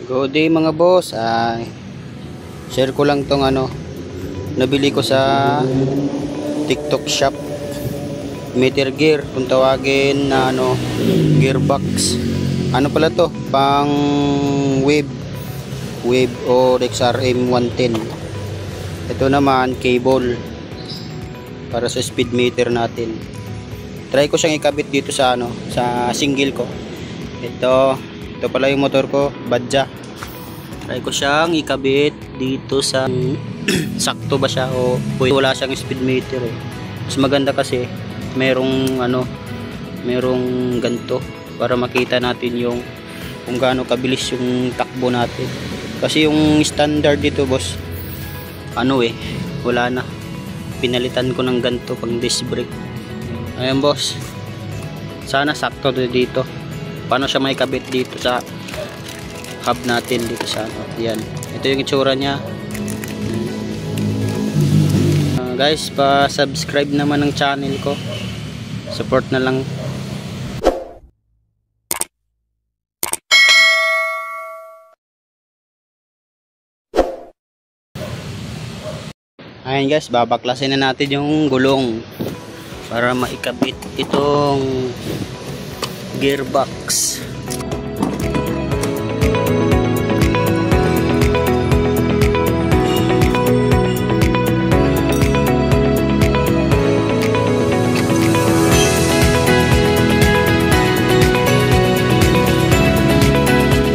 Good day mga boss. Share ko lang tong nabili ko sa TikTok shop. Meter gear kung tawagin na gearbox. Ano pala to? Pang wave o XRM 110. Ito naman cable para sa speed meter natin. Try ko siyang ikabit dito sa sa single ko. Ito pala yung motor ko, Badja. Try ko siyang ikabit dito sa sakto ba siya o wala siyang speed meter eh. Mas maganda kasi merong ganito para makita natin yung kung gaano kabilis yung takbo natin. Kasi yung standard dito boss, wala na. Pinalitan ko ng ganito pang disc brake. Ayan boss. Sana sakto dito. Paano siya may kabit dito sa hub natin dito sa yan. Ito yung itsura niya. Guys, pa-subscribe naman ng channel ko. Support na lang. Ayan guys, babaklasin na natin yung gulong para maikabit itong gearbox.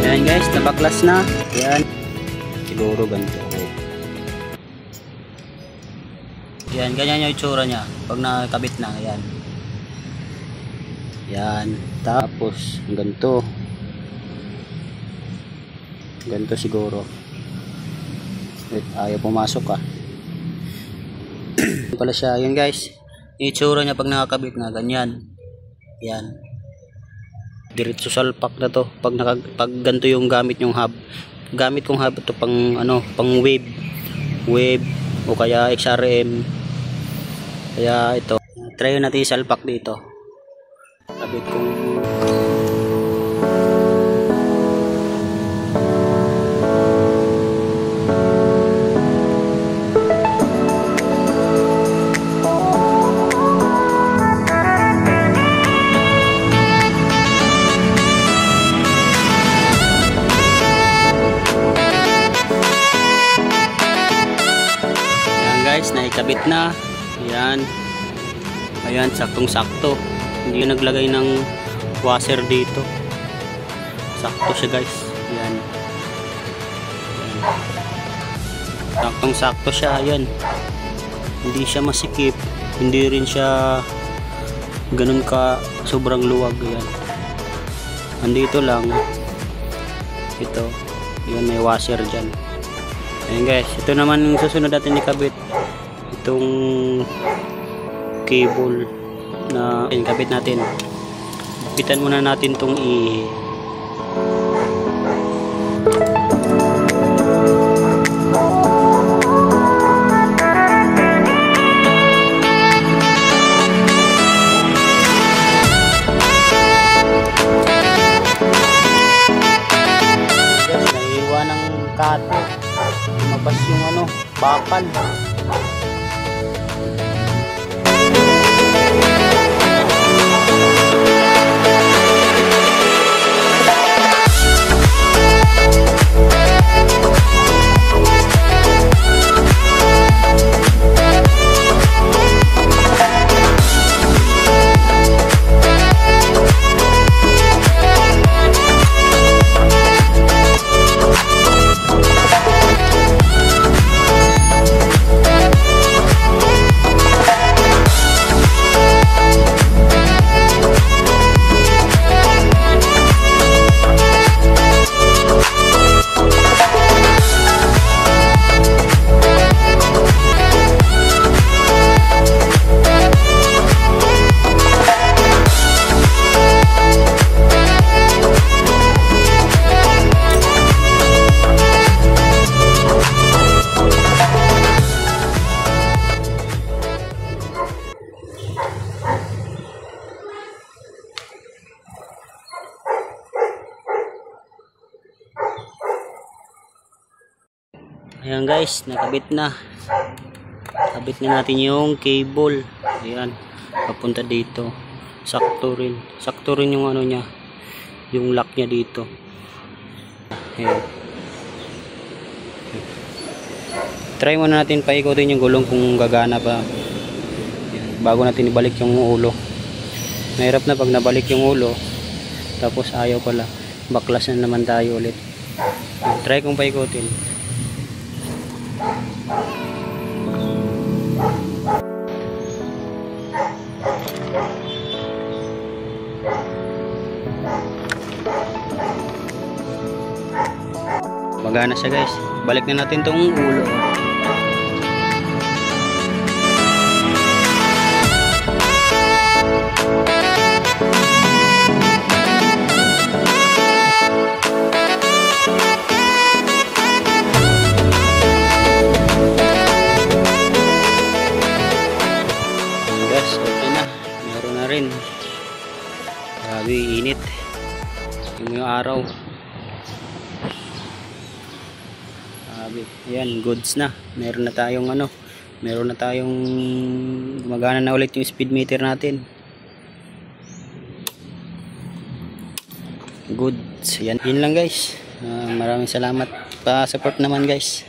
Ayan guys, nabaklas na. Ayan. Siguro ganito. Yan, ganyan yung itsura niya pag nakakabit na. Yan. Yan. Tapos ganito. Ganito siguro. Wait, ayaw pumasok pala siya. Yan guys. Yung itsura niya pag nakakabit na ganyan. Yan. Diretso salpak na to pag ganito yung gamit yung hub. Gamit kong hub ito pang pang wave o kaya XRM. Kaya ito, try natin isalpak dito. Kabit kong yan guys, naikabit na. Yan. Ayan, saktong-sakto. Hindi naglagay ng washer dito. Sakto siya guys. Yan. Saktong-sakto siya. Ayan. Hindi siya masikip. Hindi rin siya ganun ka sobrang luwag. Ayan. Andito lang. Ito. Ayan, may washer dyan. Ayan guys. Ito naman yung susunod natin ikabit. Itong cable na ikabit natin. Kapitan muna natin itong yes, naiiwan ng kato. Lumabas yung bakal. Ayan guys, nakabit na. Kabit na natin yung cable. Ayan, papunta dito. Sakto rin yung ano niya, yung lock niya dito. Ayan. Try muna natin paikutin yung gulong kung gagana pa. Ayan, bago natin ibalik yung ulo. Mahirap na pag nabalik yung ulo tapos ayaw pala, baklas na naman tayo ulit. Ayan, try kong paikutin. Magana siya guys. Balik na natin tong ulo. Guys, okay na. Meron na rin. Grabe, init. Yung araw. Ayan, goods na. Meron na tayong gumagana na ulit yung speed meter natin. Goods. Yan lang guys. Maraming salamat pa support naman guys.